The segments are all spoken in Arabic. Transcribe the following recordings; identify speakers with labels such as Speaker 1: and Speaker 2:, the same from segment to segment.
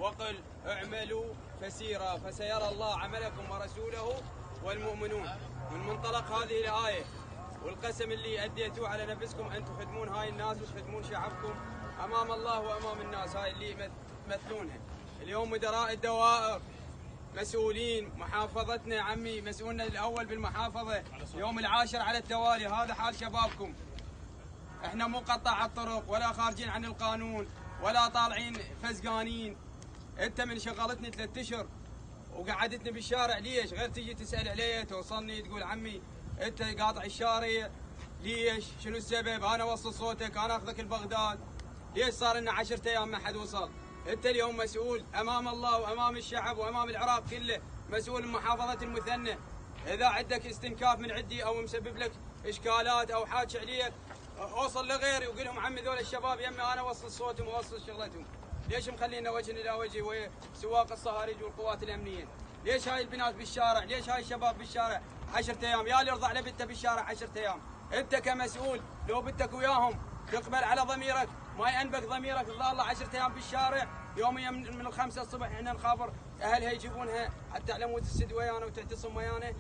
Speaker 1: وقل اعملوا فسيرا فسيرى الله عملكم ورسوله والمؤمنون. من منطلق هذه الآية والقسم اللي أديتوه على نفسكم أن تخدمون هاي الناس وتخدمون شعبكم أمام الله وأمام الناس هاي اللي يمثلونها. اليوم مدراء الدوائر مسؤولين محافظتنا عمي، مسؤولنا الأول بالمحافظة يوم العاشر على التوالي. هذا حال شبابكم. احنا مو قطاع الطرق ولا خارجين عن القانون ولا طالعين فزقانين. انت من شغلتني 3 اشهر وقعدتني بالشارع ليش؟ غير تجي تسأل علي توصلني تقول عمي انت قاطع الشارع ليش؟ شنو السبب؟ انا اوصل صوتك، انا اخذك لبغداد. ليش صار لنا 10 ايام ما حد وصل؟ انت اليوم مسؤول امام الله وامام الشعب وامام العراق كله، مسؤول محافظة المثنى. اذا عندك استنكاف من عندي او مسبب لك اشكالات او حاج عليك اوصل لغيري وقول لهم عمي ذول الشباب يمي انا اوصل صوتهم واوصل شغلتهم. ليش مخلينا وجه الى وجه ويا سواق الصهاريج والقوات الامنيه؟ ليش هاي البنات بالشارع؟ ليش هاي الشباب بالشارع 10 ايام؟ يا اللي يرضى على بنته بالشارع 10 ايام. انت كمسؤول لو بنتك وياهم تقبل على ضميرك، ما ينبك ضميرك تظل 10 ايام بالشارع. يوميا من 5 الصبح احنا نخابر اهلها يجيبونها حتى على مود تسد ويانا وتعتصم ويانا.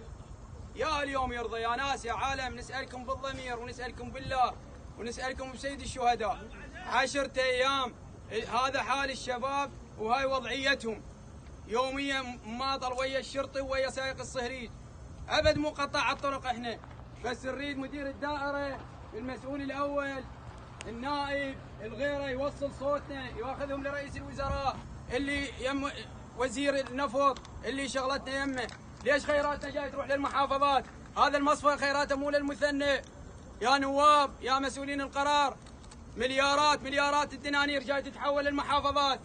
Speaker 1: يا اليوم يرضى يا ناس يا عالم، نسألكم بالضمير ونسألكم بالله ونسألكم بسيد الشهداء. 10 ايام هذا حال الشباب وهاي وضعيتهم. يوميا ماطل ويا الشرطي ويا سائق الصهريج. ابد مو قطاع الطرق احنا، بس نريد مدير الدائره المسؤول الاول النائب الغيره يوصل صوتنا، ياخذهم لرئيس الوزراء اللي يم وزير النفط اللي شغلتنا يمه. ليش خيراتنا جاي تروح للمحافظات؟ هذا المصفى خيراته مو للمثنى. يا نواب يا مسؤولين القرار، مليارات الدنانير جاي تتحول للمحافظات.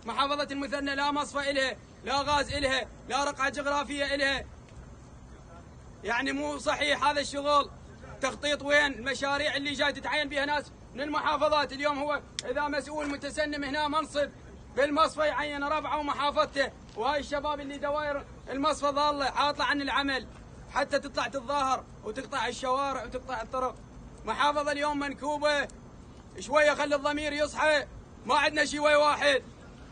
Speaker 1: محافظة المثنى لا مصفى إلها، لا غاز إلها، لا رقعة جغرافية إلها. يعني مو صحيح هذا الشغل. تخطيط وين؟ المشاريع اللي جاي تتعين بها ناس من المحافظات. اليوم هو إذا مسؤول متسنم هنا منصب بالمصفى يعين ربعه ومحافظته، وهاي الشباب اللي دوائر المصفى ضاله عاطله عن العمل حتى تطلع تتظاهر وتقطع الشوارع وتقطع الطرق. محافظة اليوم منكوبة. شويه خلي الضمير يصحى. ما عندنا شيء ويا واحد.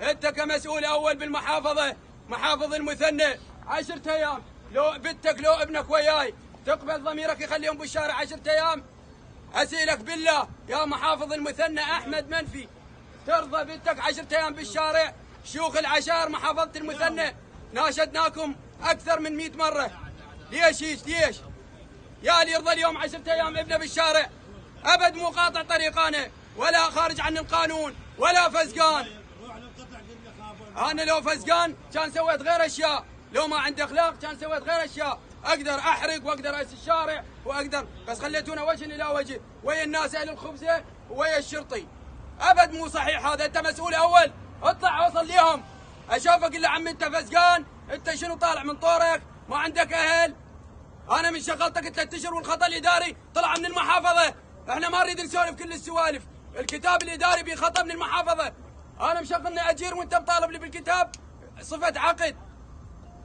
Speaker 1: انت كمسؤول اول بالمحافظه محافظ المثنى 10 ايام، لو بنتك لو ابنك وياي تقبل ضميرك يخليهم بالشارع 10 ايام؟ اسالك بالله يا محافظ المثنى احمد منفي ترضى بنتك 10 ايام بالشارع؟ شيوخ العشائر محافظه المثنى ناشدناكم اكثر من 100 مره. ليش ليش؟ يا اللي يرضى اليوم 10 ايام ابنه بالشارع؟ ابد مو قاطع طريق انا ولا خارج عن القانون ولا فزقان. انا لو فزقان كان سويت غير اشياء، لو ما عندي اخلاق كان سويت غير اشياء. اقدر احرق واقدر اسس الشارع واقدر، بس خليتونا وجه الى وجه ويا الناس اهل الخبزه ويا الشرطي. ابد مو صحيح هذا. انت مسؤول اول اطلع اوصل ليهم. اشوفك الا عم انت فزقان، انت شنو طالع من طورك؟ ما عندك اهل. انا من شغلتك 3 اشهر والخطا الاداري طلع من المحافظه. احنا ما نريد نسولف كل السوالف. الكتاب الاداري بخطا من المحافظه. انا مشغلني اجير وانت مطالب لي بالكتاب صفه عقد.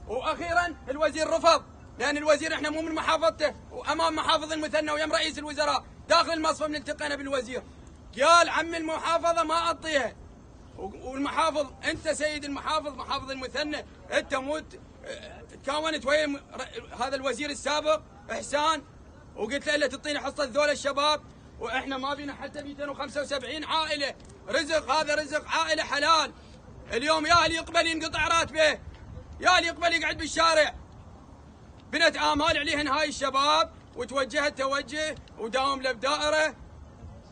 Speaker 1: واخيرا الوزير رفض، لان الوزير احنا مو من محافظته وامام محافظ المثنى ويم رئيس الوزراء داخل المصفى من التقينا بالوزير. قال عمي المحافظه ما اعطيها. والمحافظ انت سيد المحافظ محافظ المثنى انت مو تكاونت ويا هذا الوزير السابق احسان وقلت له الا تعطيني حصه ذول الشباب، واحنا ما بينا حتى 275 عائله. رزق هذا رزق عائله حلال. اليوم يا اللي يقبل ينقطع راتبه، يا اللي يقبل يقعد بالشارع. بنت امال عليهن هاي الشباب وتوجهت توجه وداوم له بدائره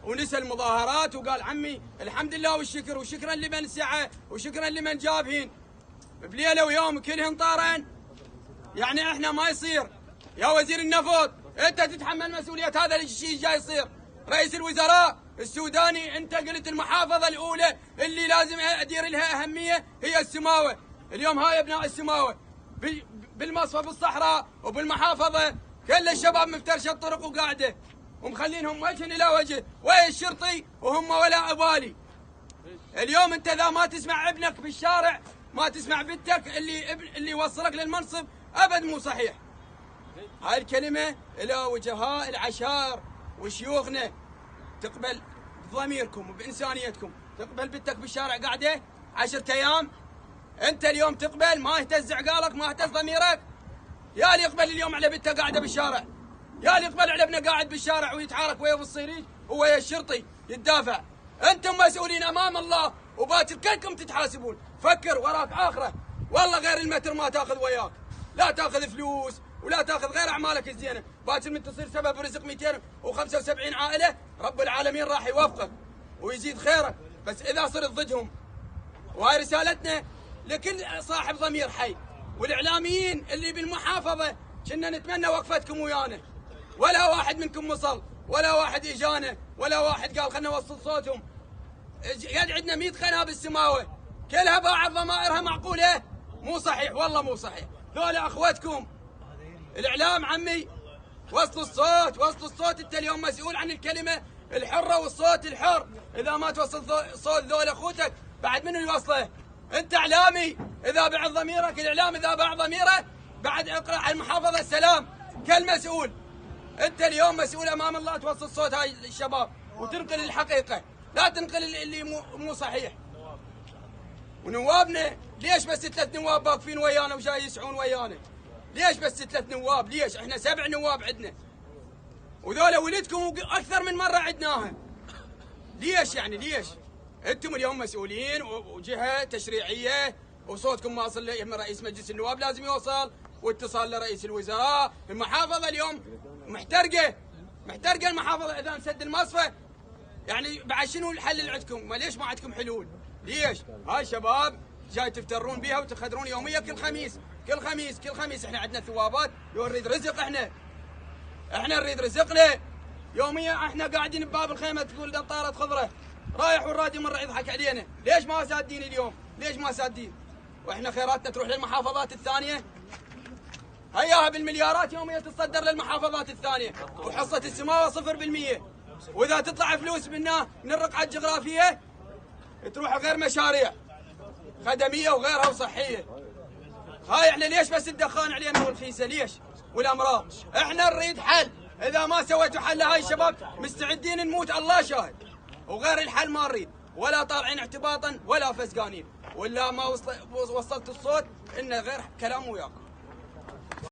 Speaker 1: ونسى المظاهرات وقال عمي الحمد لله والشكر وشكرا لمن سعى وشكرا لمن جابهن. بليله ويوم كلهن طارن. يعني احنا ما يصير يا وزير النفط انت تتحمل مسؤوليه هذا الشيء جاي يصير. رئيس الوزراء السوداني انت قلت المحافظه الاولى اللي لازم ادير لها اهميه هي السماوه. اليوم هاي ابناء السماوه بالمصفى بالصحراء وبالمحافظه كل الشباب مفترشه الطرق وقاعده ومخلينهم وجه الى وجه ويا الشرطي وهم ولا ابالي. اليوم انت اذا ما تسمع ابنك بالشارع ما تسمع بنتك اللي يوصلك للمنصب ابد مو صحيح. هاي الكلمه الى وجهاء العشائر وشيوخنا تقبل بضميركم وبانسانيتكم تقبل بنتك بالشارع قاعده 10 ايام؟ انت اليوم تقبل ما يهتز عقالك ما يهتز ضميرك؟ يا اللي يقبل اليوم على بنته قاعده بالشارع، يا اللي يقبل على ابنه قاعد بالشارع ويتحارك ويا بالصيريج ويا الشرطي يتدافع. انتم مسؤولين امام الله وباكر كلكم تتحاسبون. فكر وراك اخره، والله غير المتر ما تاخذ وياك، لا تاخذ فلوس ولا تاخذ غير اعمالك الزينه، باكر من تصير سبب رزق 275 عائله رب العالمين راح يوفقك ويزيد خيرك، بس اذا صرت ضدهم. وهاي رسالتنا لكل صاحب ضمير حي، والاعلاميين اللي بالمحافظه كنا نتمنى وقفتكم ويانا، ولا واحد منكم وصل، ولا واحد اجانا، ولا واحد قال خلنا نوصل صوتهم. قد عندنا 100 قناه بالسماوه كلها باعت ضمائرها معقوله؟ مو صحيح، والله مو صحيح. ذولا اخوتكم الاعلام عمي، وصلوا الصوت، وصلوا الصوت. انت اليوم مسؤول عن الكلمه الحره والصوت الحر، اذا ما توصل صوت ذول اخوتك بعد منو يوصله؟ انت اعلامي، اذا بعد ضميرك الاعلام اذا باع ضميره بعد اقرا على المحافظه السلام كالمسؤول. انت اليوم مسؤول امام الله توصل صوت هاي الشباب وتنقل الحقيقه، لا تنقل اللي مو صحيح. ونوابنا ليش بس 3 نواب واقفين ويانا وجاي يسعون ويانا؟ ليش بس 3 نواب؟ ليش؟ احنا 7 نواب عندنا، وذولا ولدكم اكثر من مره عدناها. ليش يعني ليش؟ انتم اليوم مسؤولين وجهه تشريعيه وصوتكم ما وصل من رئيس مجلس النواب لازم يوصل، واتصال لرئيس الوزراء. المحافظه اليوم محترقه المحافظه، اذا مسد المصفى يعني بعد شنو الحل اللي عندكم؟ ما ليش ما عندكم حلول؟ ليش؟ هاي شباب جاي تفترون بيها وتخدرون يوميا كل خميس احنا عندنا ثوابات نريد رزق، احنا نريد رزقنا يوميا. احنا قاعدين بباب الخيمه تقول دطاره خضره رايح والراديو مره يضحك علينا. ليش ما سادين اليوم؟ ليش ما سادين؟ واحنا خيراتنا تروح للمحافظات الثانيه، هياها بالمليارات يوميا تتصدر للمحافظات الثانيه، وحصه السماوه 0%. واذا تطلع فلوس منها من الرقعه الجغرافيه تروح غير مشاريع خدميه وغيرها وصحيه. هاي احنا ليش بس الدخان علينا والخيسه؟ ليش؟ والامراض. احنا نريد حل، اذا ما سويتوا حل هاي الشباب مستعدين نموت الله شاهد، وغير الحل ما نريد، ولا طالعين اعتباطا ولا فسقانين، ولا ما وصلت الصوت انه غير كلام وياكم.